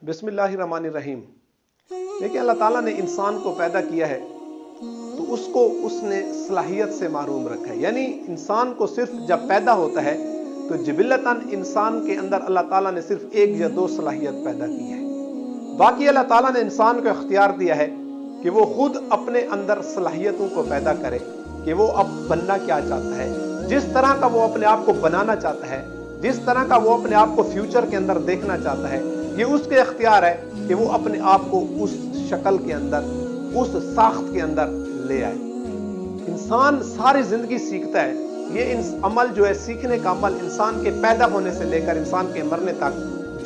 बिस्मिल्लाहिर्रहमानिर्रहीम। देखिए, अल्लाह ताला ने इंसान को पैदा किया है तो उसको उसने सलाहियत से महरूम रखा है। यानी इंसान को सिर्फ जब पैदा होता है तो जिबिल्लतन इंसान के अंदर अल्लाह ताला ने सिर्फ एक या दो सलाहियत पैदा की है। बाकी अल्लाह ताला ने इंसान को इख्तियार दिया है कि वो खुद अपने अंदर सलाहियतों को पैदा करे कि वो अब बनना क्या चाहता है, जिस तरह का वो अपने आप को बनाना चाहता है, जिस तरह का वो अपने आप को फ्यूचर के अंदर देखना चाहता है, ये उसके इख्तियार है कि वो अपने आप को उस शक्ल के अंदर, उस साख्त के अंदर ले आए। इंसान सारी जिंदगी सीखता है। ये अमल जो है, सीखने का अमल इंसान के पैदा होने से लेकर इंसान के मरने तक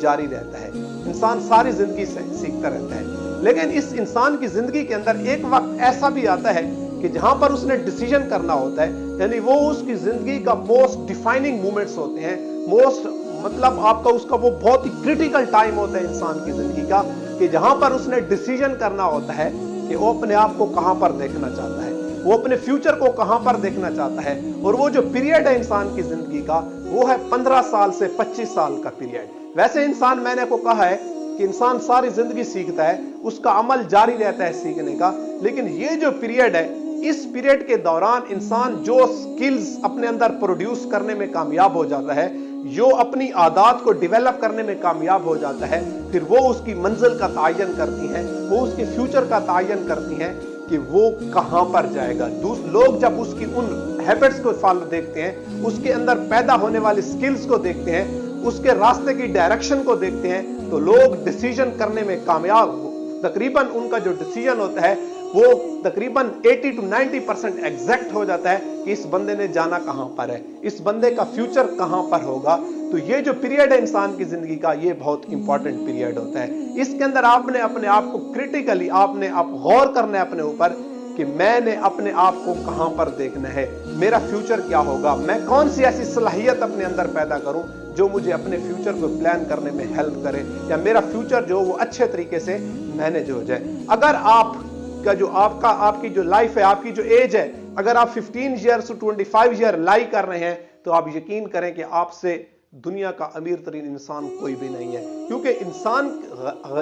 जारी रहता है। इंसान सारी जिंदगी से सीखता रहता है। लेकिन इस इंसान की जिंदगी के अंदर एक वक्त ऐसा भी आता है कि जहां पर उसने डिसीजन करना होता है, यानी वो उसकी जिंदगी का मोस्ट डिफाइनिंग मोमेंट्स होते हैं, मोस्ट मतलब आपका उसका वो बहुत ही क्रिटिकल टाइम होता है इंसान की जिंदगी का, कि जहां पर उसने डिसीजन करना होता है कि वो अपने आप को कहां पर देखना चाहता है, वो अपने फ्यूचर को कहां पर देखना चाहता है। और वो जो पीरियड है इंसान की जिंदगी का, वो है 15 साल से 25 साल का पीरियड। वैसे इंसान, मैंने आपको कहा है कि इंसान सारी जिंदगी सीखता है, उसका अमल जारी रहता है सीखने का। लेकिन ये जो पीरियड है, इस पीरियड के दौरान इंसान जो स्किल्स अपने अंदर प्रोड्यूस करने में कामयाब हो जाता है, जो अपनी आदत को डेवलप करने में कामयाब हो जाता है, फिर वो उसकी मंजिल का तायन करती हैं, वो उसके फ्यूचर का तायन करती हैं कि वो कहां पर जाएगा। लोग जब उसकी उन हैबिट्स को फॉलो देखते हैं, उसके अंदर पैदा होने वाली स्किल्स को देखते हैं, उसके रास्ते की डायरेक्शन को देखते हैं, तो लोग डिसीजन करने में कामयाब, तकरीबन उनका जो डिसीजन होता है वो तकरीबन 80 to 90% एग्जैक्ट हो जाता है कि इस बंदे ने जाना कहां पर है, इस बंदे का फ्यूचर कहां पर होगा। तो ये जो पीरियड है इंसान की जिंदगी का, ये बहुत इंपॉर्टेंट पीरियड होता है। इसके अंदर आपने अपने आप को क्रिटिकली आप गौर करना है अपने ऊपर कि मैंने अपने आप को कहां पर देखना है, मेरा फ्यूचर क्या होगा, मैं कौन सी ऐसी सलाहियत अपने अंदर पैदा करूं जो मुझे अपने फ्यूचर को प्लान करने में हेल्प करे, या मेरा फ्यूचर जो वो अच्छे तरीके से मैनेज हो जाए। अगर आपकी जो लाइफ है, आपकी जो एज है, अगर आप 15 ईयर्स टू 25 ईयर लाई कर रहे हैं, तो आप यकीन करें कि आपसे दुनिया का अमीर तरीन इंसान कोई भी नहीं है। क्योंकि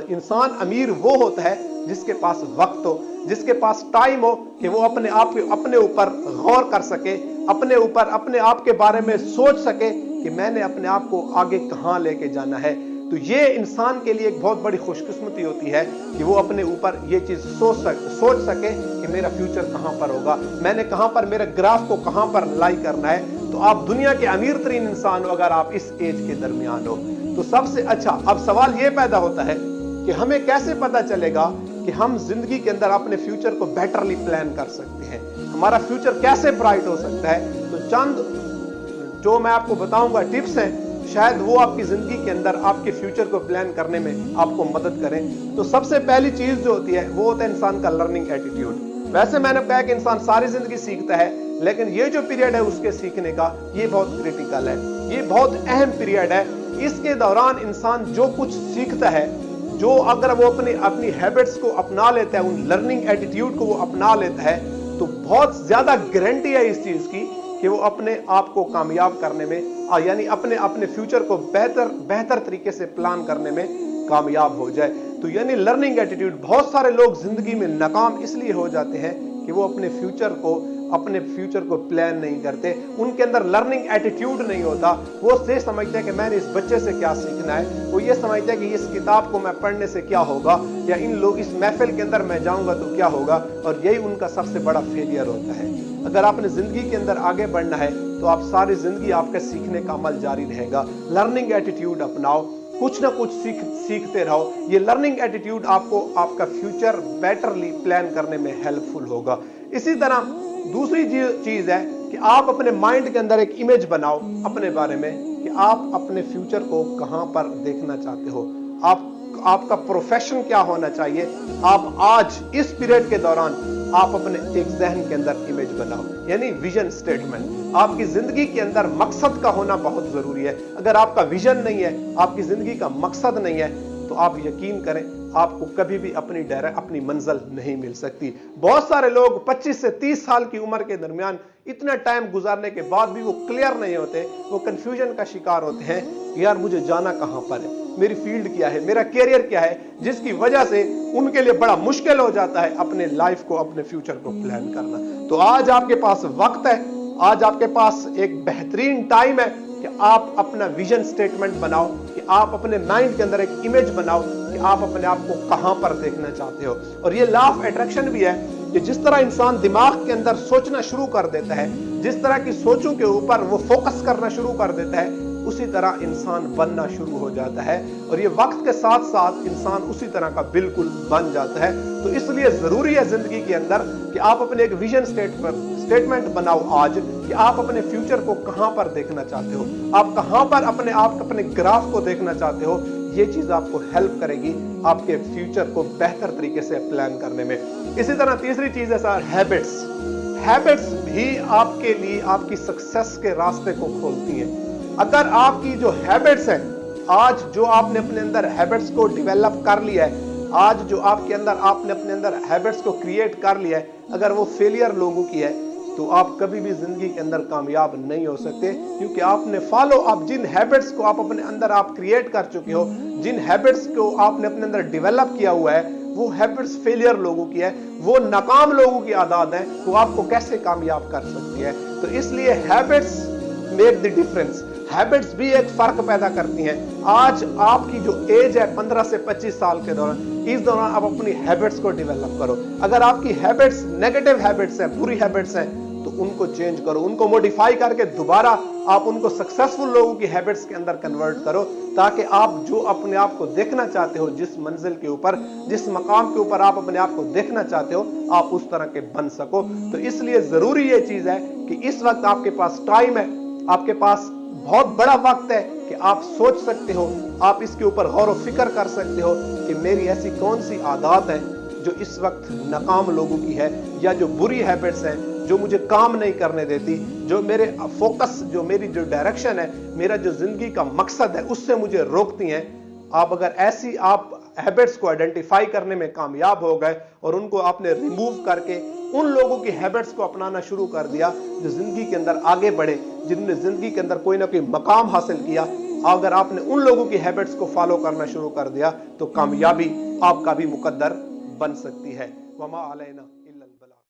इंसान अमीर वो होता है जिसके पास वक्त हो, जिसके पास टाइम हो कि वो अपने ऊपर गौर कर सके, अपने आप के बारे में सोच सके कि मैंने अपने आप को आगे कहां लेके जाना है। तो ये इंसान के लिए एक बहुत बड़ी खुशकिस्मती होती है कि वो अपने ऊपर ये चीज सोच सके कि मेरा फ्यूचर कहां पर होगा, मैंने कहां पर, मेरे ग्राफ को कहां पर लाई करना है। तो आप दुनिया के अमीर तरीन इंसान हो अगर आप इस एज के दरमियान हो। तो सबसे अच्छा अब सवाल ये पैदा होता है कि हमें कैसे पता चलेगा कि हम जिंदगी के अंदर अपने फ्यूचर को बेटरली प्लान कर सकते हैं, हमारा फ्यूचर कैसे ब्राइट हो सकता है। तो चंद जो मैं आपको बताऊंगा टिप्स हैं, शायद वो आपकी जिंदगी के अंदर आपके फ्यूचर को प्लान करने में आपको मदद करें। तो सबसे पहली चीज जो होती है वो होता है इंसान का लर्निंग एटीट्यूड। वैसे मैंने कहा कि इंसान सारी जिंदगी सीखता है, लेकिन ये जो पीरियड है उसके सीखने का, ये बहुत क्रिटिकल है, ये बहुत अहम पीरियड है। इसके दौरान इंसान जो कुछ सीखता है, जो अगर वो अपनी हैबिट्स को अपना लेता है, उन लर्निंग एटीट्यूड को वो अपना लेता है, तो बहुत ज्यादा गारंटी है इस चीज की कि वो अपने आप को कामयाब करने में, यानी अपने फ्यूचर को बेहतर तरीके से प्लान करने में कामयाब हो जाए। तो यानी लर्निंग एटीट्यूड, बहुत सारे लोग जिंदगी में नाकाम इसलिए हो जाते हैं कि वो अपने फ्यूचर को प्लान नहीं करते, उनके अंदर लर्निंग एटीट्यूड नहीं होता। वो ये समझते हैं कि मैंने इस बच्चे से क्या सीखना है, वो ये समझते हैं कि इस किताब को मैं पढ़ने से क्या होगा, या इस महफिल के अंदर मैं जाऊंगा तो क्या होगा, और यही उनका सबसे बड़ा फेलियर होता है। अगर आपने जिंदगी के अंदर आगे बढ़ना है तो आप सारी जिंदगी आपका सीखने का अमल जारी रहेगा। लर्निंग एटीट्यूड अपनाओ, कुछ ना कुछ सीखते रहो। ये लर्निंग एटीट्यूड आपको आपका फ्यूचर बेटरली प्लान करने में हेल्पफुल होगा। इसी तरह दूसरी चीज है कि आप अपने माइंड के अंदर एक इमेज बनाओ अपने बारे में कि आप अपने फ्यूचर को कहां पर देखना चाहते हो, आपका प्रोफेशन क्या होना चाहिए। आप आज इस पीरियड के दौरान आप अपने एक जहन के अंदर इमेज बनाओ, यानी विजन स्टेटमेंट। आपकी जिंदगी के अंदर मकसद का होना बहुत जरूरी है। अगर आपका विजन नहीं है, आपकी जिंदगी का मकसद नहीं है, तो आप यकीन करें आपको कभी भी अपनी मंजिल नहीं मिल सकती। बहुत सारे लोग 25 से 30 साल की उम्र के दरमियान इतना टाइम गुजारने के बाद भी वो क्लियर नहीं होते, वो कंफ्यूजन का शिकार होते हैं, यार मुझे जाना कहां पर है, میری فیلڈ کیا ہے, میرا کیریئر کیا ہے, جس کی وجہ سے ان کے لیے بڑا مشکل ہو جاتا ہے اپنے لائف کو, اپنے فیوچر کو پلان کرنا. تو آج آپ کے پاس وقت ہے, آج آپ کے پاس ایک بہترین ٹائم ہے کہ آپ اپنا ویژن سٹیٹمنٹ بناؤ, کہ آپ اپنے مائنڈ کے اندر ایک امیج بناؤ کہ آپ اپنے آپ کو کہاں پر دیکھنا چاہتے ہو. اور یہ لا آف اٹریکشن بھی ہے کہ جس طرح انسان دماغ کے اندر سوچنا شروع کر دیتا ہے, جس طرح کی سوچوں کے اوپر وہ فوکس کرنا شروع کر دیتا ہے, اسی طرح انسان بننا شروع ہو جاتا ہے. اور یہ وقت کے ساتھ ساتھ انسان اسی طرح کا بالکل بن جاتا ہے. تو اس لیے ضروری ہے زندگی کے اندر کہ آپ اپنے ایک ویژن سٹیٹمنٹ بناؤ آج, کہ آپ اپنے فیوچر کو کہاں پر دیکھنا چاہتے ہو, آپ کہاں پر اپنے گراف کو دیکھنا چاہتے ہو. یہ چیز آپ کو ہیلپ کرے گی آپ کے فیوچر کو بہتر طریقے سے پلان کرنے میں. اسی طرح تیسری چیز ہے سر, ہیبٹس بھی آپ کے لیے آپ کی سکسیس کے راستے کو کھولتی ہیں. اگر آپ کی جو ہیبٹس ہیں, آج جو آپ نے اپنے اندر ہیبٹس کو ڈیولپ کر لیا ہے, آج جو آپ کے اندر آپ نے اپنے اندر ہیبٹس کو کریٹ کر لیا ہے, اگر وہ فیلئر لوگوں کی ہے تو آپ کبھی بھی زندگی کے اندر کامیاب نہیں ہو سکتے, کیونکہ آپ نے آپ جن ہیبٹس کو آپ اپنے اندر آپ کریٹ کر چکے ہو, جن ہیبٹس کو آپ نے اپنے اندر ڈیولپ کیا ہوا ہے, وہ ہیبٹس فیلئر لوگوں کی ہے, وہ ناکام لوگوں کی عادات ہیں, وہ آپ کو کیسے کامیاب کر سکتی ہے. تو اس لیے habits make the difference, habits بھی ایک فرق پیدا کرتی ہیں. آج آپ کی جو ایج ہے 15 سے 25 سال کے دوران, اس دوران آپ اپنی ہیبٹس کو ڈیولپ کرو. اگر آپ کی ہیبٹس نیگیٹو ہیبٹس ہیں, بری ہیبٹس ہیں, تو ان کو چینج کرو, ان کو موڈیفائی کر کے دوبارہ آپ ان کو سکسیسفل لوگوں کی ہیبٹس کے اندر کنورٹ کرو, تاکہ آپ جو اپنے آپ کو دیکھنا چاہتے ہو, جس منزل کے اوپر, جس مقام کے اوپر آپ اپنے آپ کو دیکھنا چاہتے ہو, آپ اس طرح کے بن سکو. تو اس لیے ضروری یہ چیز ہے کہ اس وقت آپ کے پاس ٹائم ہے, آپ کے پاس بہت بڑا وقت ہے کہ آپ سوچ سکتے ہو, آپ اس کے اوپر غور و فکر کر سکتے ہو کہ میری ایسی کون سی عادات ہیں جو اس وقت ناکام لوگوں کی ہے, یا جو بری ہیبٹس ہیں جو مجھے کام نہیں کرنے دیتی, جو میرے فوکس, جو میری جو ڈائریکشن ہے, میرا جو زندگی کا مقصد ہے, اس سے مجھے روکتی ہیں. آپ اگر ایسی آپ ہیبٹس کو آئیڈینٹیفائی کرنے میں کامیاب ہو گئے اور ان کو آپ نے ریموو کر کے ان لوگوں کی ہیبٹس کو اپنانا شروع کر دیا جو زندگی کے اندر آگے بڑھے, جن نے زندگی کے اندر کوئی نہ کوئی مقام حاصل کیا, اگر آپ نے ان لوگوں کی ہیبٹس کو فالو کرنا شروع کر دیا تو کامیابی آپ کا بھی مقدر بن سکتی ہے. وما علینا.